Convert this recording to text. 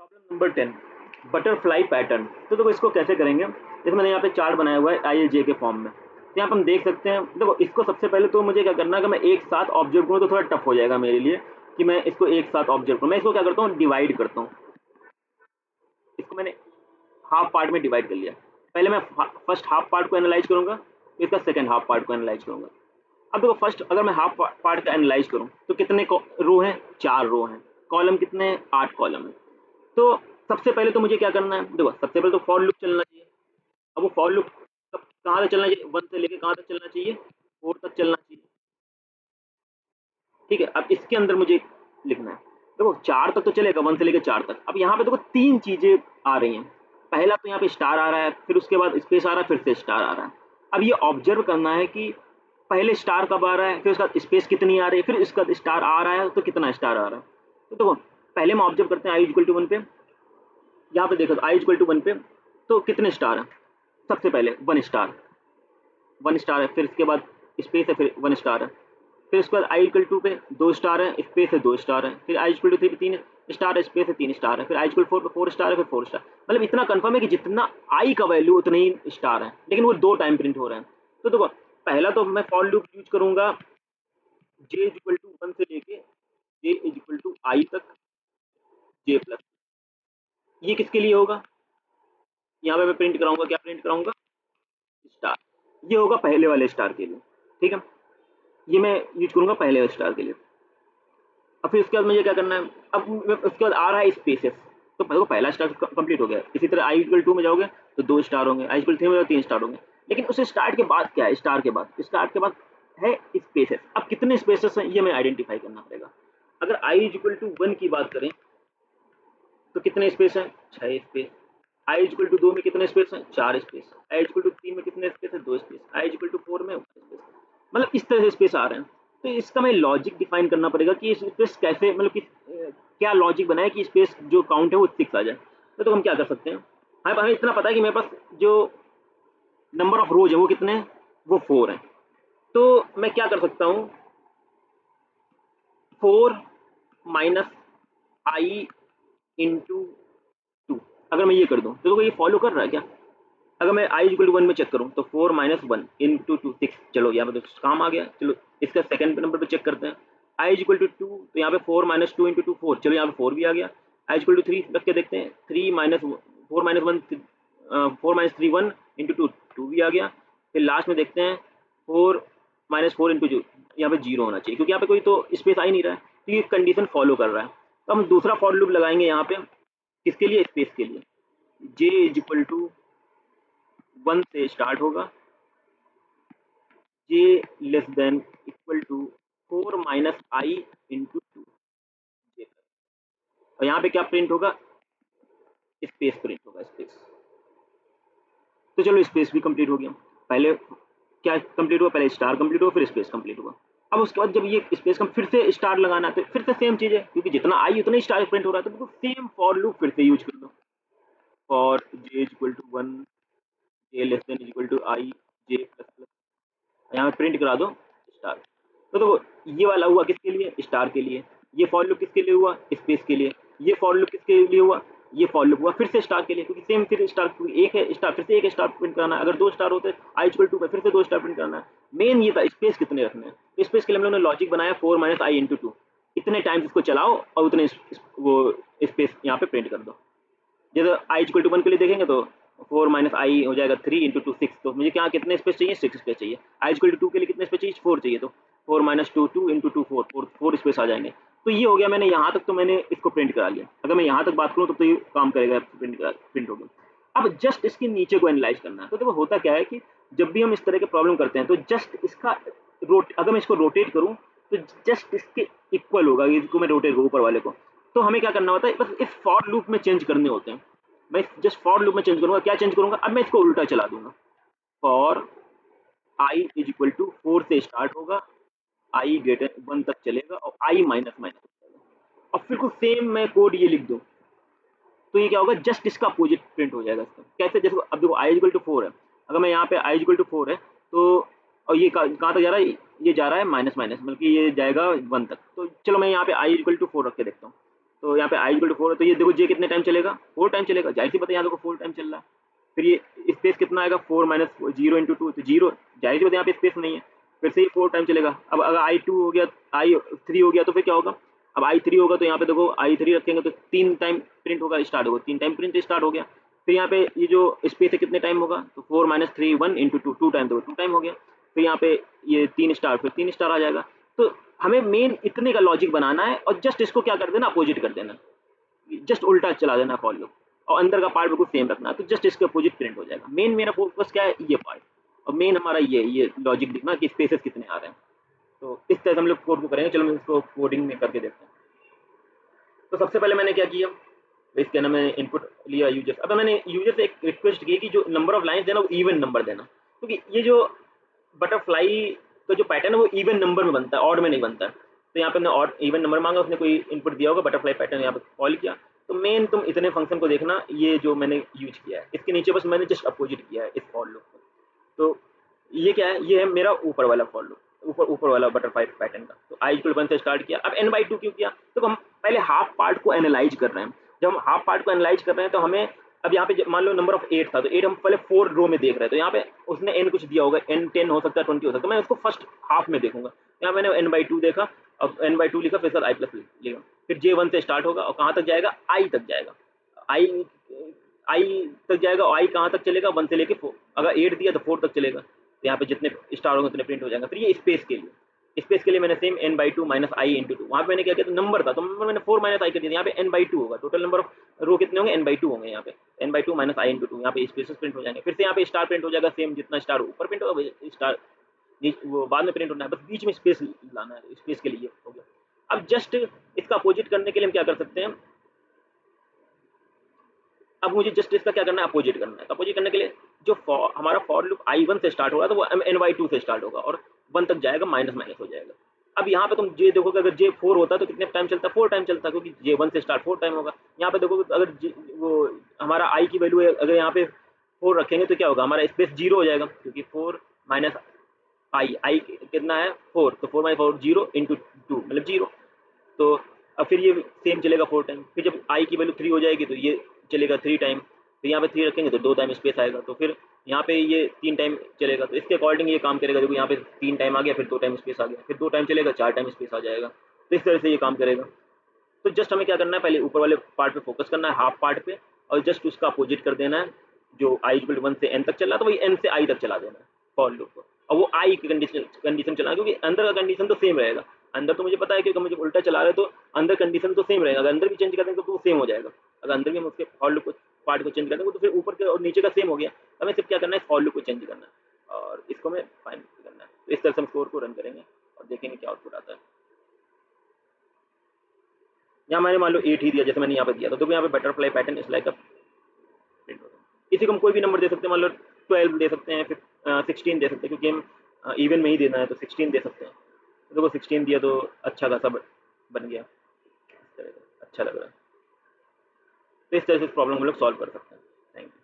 Problem number 10, butterfly pattern. तो देखो इसको कैसे करेंगे। जैसे मैंने यहाँ पे चार्ट बनाया हुआ है आई जे के फॉर्म में, तो यहाँ पर हम देख सकते हैं। देखो इसको सबसे पहले तो मुझे क्या करना है कि मैं एक साथ ऑब्जर्व करूँ तो थोड़ा टफ हो जाएगा मेरे लिए कि मैं इसको एक साथ ऑब्जर्व करूँ। मैं इसको क्या करता हूँ, डिवाइड करता हूँ। इसको मैंने हाफ पार्ट में डिवाइड कर लिया। पहले मैं फर्स्ट हाफ पार्ट को एनालाइज करूंगा, तो इसका सेकंड हाफ पार्ट को एनालाइज करूंगा। अब देखो फर्स्ट अगर मैं हाफ पार्ट का एनालाइज करूं तो कितने रो हैं, 4 रो हैं। कॉलम कितने हैं, 8 कॉलम है। तो सबसे पहले तो मुझे क्या करना है, देखो सबसे पहले तो फॉर लूप चलना चाहिए। अब वो फॉर लूप कहाँ तक चलना चाहिए, 1 से लेके कहाँ तक चलना चाहिए, 4 तक चलना चाहिए। ठीक है, अब इसके अंदर मुझे लिखना है। देखो 4 तक तो चलेगा, 1 से लेकर 4 तक। अब यहाँ पे देखो 3 चीजें आ रही हैं। पहला तो यहाँ पे स्टार आ रहा है, फिर उसके बाद स्पेस आ रहा है, फिर से स्टार आ रहा है। अब ये ऑब्जर्व करना है कि पहले स्टार कब आ रहा है, फिर उसका स्पेस कितनी आ रही है, फिर उसका स्टार आ रहा है तो कितना स्टार आ रहा है। तो देखो पहले हम ऑब्जर्व करते हैं आई इक्वल टू 1 पे। यहाँ पे देखो आई इक्वल टू 1 पे तो कितने स्टार है। सबसे पहले 1 स्टार, 1 स्टार है। फिर इसके बाद स्पेस है, फिर 1 स्टार है। फिर उसके बाद आई इक्वल 2 पे 2 स्टार है, स्पेस है 2 स्टार है। फिर आई इक्वल टू 3 पे 3 स्टार है, स्पेस है 3 स्टार है। फिर आई इक्वल 4 पे 4 स्टार है, फिर 4 स्टार। मतलब इतना कंफर्म है कि जितना आई का वैल्यू उतना ही स्टार है, लेकिन वो 2 टाइम प्रिंट हो रहे हैं। तो देखो पहला तो मैं फॉर लूप यूज करूंगा जे इज इक्वल टू 1 से लेके जे इज इक्वल टू आई तक, जे प्लस। ये किसके लिए होगा, यहाँ पे मैं प्रिंट कराऊंगा, क्या प्रिंट कराऊंगा, स्टार। ये होगा पहले वाले स्टार के लिए। ठीक है, ये मैं यूज करूंगा पहले वाले स्टार के लिए। अब फिर उसके बाद मुझे क्या करना है, अब उसके बाद आ रहा है स्पेसेस। तो देखो पहला स्टार कंप्लीट हो गया। इसी तरह आई इक्वल 2 में जाओगे तो 2 स्टार होंगे, आई इक्वल 3 में 3 स्टार होंगे। लेकिन उस स्टार के बाद क्या है, स्टार के बाद है स्पेसेस। अब कितने स्पेसेस हैं ये मैं आइडेंटिफाई करना पड़ेगा। अगर आई इक्वल टू 1 की बात करें तो कितने स्पेस हैं, 6 स्पेस। आई इक्वल टू 2 में कितने स्पेस हैं, 4 स्पेस। आई इक्वल टू 3 में कितने स्पेस है, 2 स्पेस। आई इक्वल टू 4 में 1 स्पेस। मतलब इस तरह से स्पेस आ रहे हैं। तो इसका मैं लॉजिक डिफाइन करना पड़ेगा कि इस स्पेस कैसे, मतलब कि क्या लॉजिक बनाए कि स्पेस जो काउंट है वो 6 आ जाए। तो हम क्या कर सकते हैं, हमें इतना पता है कि मेरे पास जो नंबर ऑफ रोज है वो कितने हैं, वो 4 हैं। तो मैं क्या कर सकता हूँ, 4 माइनस आई इंटू 2। अगर मैं ये कर दूं तो देखो ये फॉलो कर रहा है क्या। अगर मैं आई इक्वल टू 1 में चेक करूं तो 4 माइनस 1 इंटू 2 6। चलो यहाँ पे तो काम आ गया। चलो इसका सेकंड नंबर पे चेक करते हैं। आई इक्वल टू 2 तो यहाँ पे 4 माइनस 2 इंटू 2 4। चलो यहाँ पे 4 भी आ गया। आई इक्वल टू 3 रख के देखते हैं, 3 माइनस 4 माइनस 1 4 माइनस 3 1 इंटू 2 2 भी आ गया। फिर लास्ट में देखते हैं 4 माइनस 4 इंटू 2, यहाँ पे 0 होना चाहिए क्योंकि यहाँ पे कोई तो स्पेस आ ही नहीं रहा है। तो ये कंडीशन फॉलो कर रहा है। तो हम दूसरा फॉर लूप लगाएंगे यहाँ पे, किसके लिए, स्पेस के लिए। जे इज इक्वल टू 1 से स्टार्ट होगा, j less than equal to 4 minus i into 2। और यहाँ पे क्या प्रिंट होगा, स्पेस प्रिंट होगा, स्पेस। तो चलो स्पेस भी कंप्लीट हो गया। पहले क्या कंप्लीट हुआ, पहले स्टार कंप्लीट हुआ, फिर स्पेस कंप्लीट हुआ। अब उसके बाद जब ये स्पेस का फिर से स्टार लगाना है तो फिर से सेम चीज है, क्योंकि जितना आई उतना ही स्टार प्रिंट हो रहा है। तो बिल्कुल सेम फॉर लूप फिर से यूज कर लो। For j is equal to 1, j less than equal to i, j plus plus, यहाँ पे प्रिंट करा दो स्टार। तो देखो ये वाला हुआ किसके लिए, स्टार के लिए। ये फॉर लूप किसके लिए हुआ, स्पेस के लिए। ये फॉर लूप किसके लिए हुआ, ये फॉर लूप हुआ फिर से स्टार के लिए, क्योंकि सेम फिर स्टार एक है स्टार, फिर से एक स्टार प्रिंट कराना है। अगर 2 स्टार होते आई इक्वल 2 पे फिर से 2 स्टार प्रिंट करना है। मेन ये था स्पेस कितने रखने हैं। तो स्पेस के लिए हम लोगों ने लॉजिक बनाया 4 माइनस आई इंटू 2। इतने टाइम्स इसको चलाओ और उतने वो स्पेस यहाँ पे प्रिंट कर दो। जैसे आई इक्वल टू 1 के लिए देखेंगे तो 4 माइनस आई हो जाएगा 3 इंटू 2 6। तो मुझे क्या कितने स्पेस चाहिए, 6 स्पेस चाहिए। आई इक्वल टू 2 के लिए कितने स्पेस चाहिए, 4 चाहिए। तो 4 माइनस 2 2 इंटू 2 4 4 स्पेस आ जाएंगे। तो ये हो गया, मैंने यहाँ तक तो मैंने इसको प्रिंट करा लिया। अगर मैं यहाँ तक बात करूँ तो ये काम करेगा, प्रिंट हो गया। अब जस्ट इसके नीचे को एनालाइज करना है। तो देखो होता क्या है कि जब भी हम इस तरह के प्रॉब्लम करते हैं तो जस्ट इसका अगर मैं इसको रोटेट करूँ तो जस्ट इसके इक्वल होगा। इसको मैं रोटेट करूँ ऊपर वाले को, तो हमें क्या करना होता है, बस इस फॉर लूप में चेंज करने होते हैं। मैं जस्ट फॉर लूप में चेंज करूंगा। क्या चेंज करूंगा, अब मैं इसको उल्टा चला दूंगा। Four i is equal to 4 से स्टार्ट होगा, आई ग्रेटर 1 तक चलेगा और आई माइनस माइनस और फिर को सेम मैं कोड ये लिख दूं तो ये क्या होगा, जस्ट इसका अपोजिट प्रिंट हो जाएगा। इसका कैसे, जैसे अब देखो आई इक्वल टू 4 है। अगर मैं यहाँ पे आई इक्वल टू 4 है तो, और ये कहाँ तक जा रहा है, ये जा रहा है माइनस माइनस, बल्कि ये जाएगा 1 तक। तो चलो मैं यहाँ पे आई इक्वल टू 4 रख के देखता हूँ। तो यहाँ पे आई इक्वल टू 4 है, तो ये देखो जे कितने टाइम चलेगा, 4 टाइम चलेगा, जाहिर सी बात है यहाँ देखो 4 टाइम चल रहा है। फिर ये स्पेस कितना आएगा, 4 माइनस 0 इंटू 2, तो 0, जाहिर सी बात है यहाँ पे स्पेस नहीं है, फिर से ये 4 टाइम चलेगा। अब अगर आई 2 हो गया, आई 3 हो गया, तो फिर क्या होगा, अब आई 3 होगा तो यहाँ पे देखो आई 3 रखेंगे तो 3 टाइम प्रिंट होगा, स्टार्ट होगा, 3 टाइम प्रिंट स्टार्ट हो गया। फिर यहाँ पे ये जो स्पेस है कितने टाइम होगा, तो 4 माइनस 3 1 इंटू 2, 2 टाइम, तो 2 टाइम हो गया। फिर यहाँ पे ये 3 स्टार, फिर 3 स्टार आ जाएगा। तो हमें मेन इतने का लॉजिक बनाना है और जस्ट इसको क्या कर देना, अपोजिट कर देना, जस्ट उल्टा चला देना फॉर लूप, और अंदर का पार्ट बिल्कुल सेम रखना, तो जस्ट इसके अपोजिट प्रिंट हो जाएगा। मेन मेरा फोकस क्या है, ये पार्ट, और मेन हमारा ये लॉजिक दिखना कि स्पेसेस कितने आ रहे हैं। तो इस तरह से हम लोग कोड को करेंगे। चलो मैं इसको कोडिंग में करके देखते हैं। तो सबसे पहले मैंने क्या किया, इसके ना मैंने इनपुट लिया यूजर। अब मैंने यूजर से एक रिक्वेस्ट की कि जो नंबर ऑफ लाइन्स देना वो इवन नंबर देना, क्योंकि ये जो बटरफ्लाई का जो पैटर्न है वो इवन नंबर में बनता है, ऑड में नहीं बनता है। तो यहाँ पे हमने ऑड इवन नंबर मांगा, उसने कोई इनपुट दिया होगा, बटरफ्लाई पैटर्न यहाँ पे कॉल किया। तो मेन तुम इतने फंक्शन को देखना, ये जो मैंने यूज किया है, इसके नीचे बस मैंने जस्ट अपोजिट किया है इस फॉर लूप को। तो ये क्या है, ये है मेरा ऊपर वाला फॉर लूप, ऊपर वाला बटरफ्लाई पैटर्न का। तो आई इक्वल 1 से स्टार्ट किया। अब n/2 क्यों किया, तो हम पहले हाफ पार्ट को एनालाइज कर रहे हैं। जब हम हाफ पार्ट को एनालाइज कर रहे हैं तो हमें, अब यहाँ पे मान लो नंबर ऑफ 8 था, तो 8 हम पहले 4 रो में देख रहे हैं, तो यहाँ पे उसने n कुछ दिया होगा, n 10 हो सकता है, 20 हो सकता है, मैं उसको फर्स्ट हाफ में देखूंगा। यहाँ मैंने n/2 देखा, अब n/2 लिखा, फिर सर i+ लिखा, फिर J1 से स्टार्ट होगा और कहाँ तक जाएगा, i तक जाएगा, आई तक जाएगा, और आई कहाँ तक चलेगा, 1 से लेके 4, अगर 8 दिया तो 4 तक चलेगा। तो यहाँ पे जितने स्टार होंगे उतने प्रिंट हो जाएगा। फिर ये स्पेस के लिए मैंने same n/2 minus i into 2, वहाँ पे मैंने क्या किया, तो नंबर था तो मैंने 4 माइनस आई कर दिया, यहाँ पे n/2 होगा, टोटल नंबर ऑफ रो कितने होंगे, n/2 होंगे, यहाँ पे n/2 माइनस आई इंटू 2, यहाँ पे स्पेसेस प्रिंट हो जाएंगे। फिर से यहाँ पे स्टार प्रिंट हो जाएगा, सेम जितना स्टार ऊपर प्रिंट होगा स्टार वो बाद में प्रिंट होना है, बस बीच में स्पेस लाना है, स्पेस के लिए हो गया। अब जस्ट इसका अपोजिट करने के लिए हम क्या कर सकते हैं, अब मुझे जस्ट इसका क्या करना है, अपोजिट करना है। तो अपोजिट करने के लिए जो हमारा फॉर लूप i1 से स्टार्ट हो रहा है, तो वो n/2 से स्टार्ट होगा और 1 तक जाएगा, माइनस माइनस हो जाएगा। अब यहाँ पे तुम जे देखोगे, अगर J4 होता तो कितने टाइम चलता, 4 टाइम चलता, क्योंकि J1 से स्टार्ट 4 टाइम होगा। यहाँ पे देखोगे अगर वो हमारा i की वैल्यू है, अगर यहाँ पे 4 रखेंगे तो क्या होगा, हमारा स्पेस 0 हो जाएगा, क्योंकि 4 माइनस आई कितना है 4, तो 4 माइनस 4 0 इंटू 2 मतलब 0। तो अब फिर ये सेम चलेगा 4 टाइम। फिर जब आई की वैल्यू 3 हो जाएगी तो ये चलेगा 3 टाइम, फिर यहाँ पे 3 रखेंगे तो 2 टाइम स्पेस आएगा, तो फिर यहाँ पे ये 3 टाइम चलेगा, तो इसके अकॉर्डिंग ये काम करेगा। देखो यहाँ पे 3 टाइम आ गया, फिर 2 टाइम स्पेस आ गया, फिर 2 टाइम चलेगा, 4 टाइम स्पेस आ जाएगा, तो इस तरह से ये काम करेगा। तो जस्ट हमें क्या करना है, पहले ऊपर वाले पार्ट पे फोकस करना है, हाफ पार्ट पे, और जस्ट उसका अपोजिट कर देना है। जो आई इक्वल 1 से n तक चला तो वही n से i तक चला देना है फॉर लूप को, और वो आई की कंडीशन चलाना, क्योंकि अंदर का कंडीशन तो सेम रहेगा। अंदर तो मुझे पता है कि मुझे उल्टा चला रहे तो अंदर कंडीशन तो सेम रहेगा, अगर अंदर भी चेंज कर देंगे तो वो सेम हो जाएगा। अगर अंदर भी हम उसके फॉर लूप पार्ट को चेंज कर देंगे तो फिर ऊपर के और नीचे का सेम हो गया। हमें सिर्फ क्या करना है, फॉर लूप को चेंज करना है और इसको हमें फाइंड करना है। तो इस तरह से हम स्कोर को रन करेंगे और देखेंगे क्या आउटपुट आता है। यहाँ मैंने मान लो 8 ही दिया, जैसे मैंने यहाँ पे दिया, तो देखो यहाँ पे बटरफ्लाई पैटर्न इस लाइक प्रिंट होगा। इसी को हम कोई भी नंबर दे सकते हैं, मान लो 12 दे सकते हैं, फिर 16 दे सकते हैं, क्योंकि हम इवन में ही देना है तो 16 दे सकते हैं। तो देखो 16 दिया तो अच्छा खासा बन गया, इस तरह का अच्छा लग रहा है। तो इस तरह से इस प्रॉब्लम हम लोग सॉल्व कर सकते हैं। Thank you.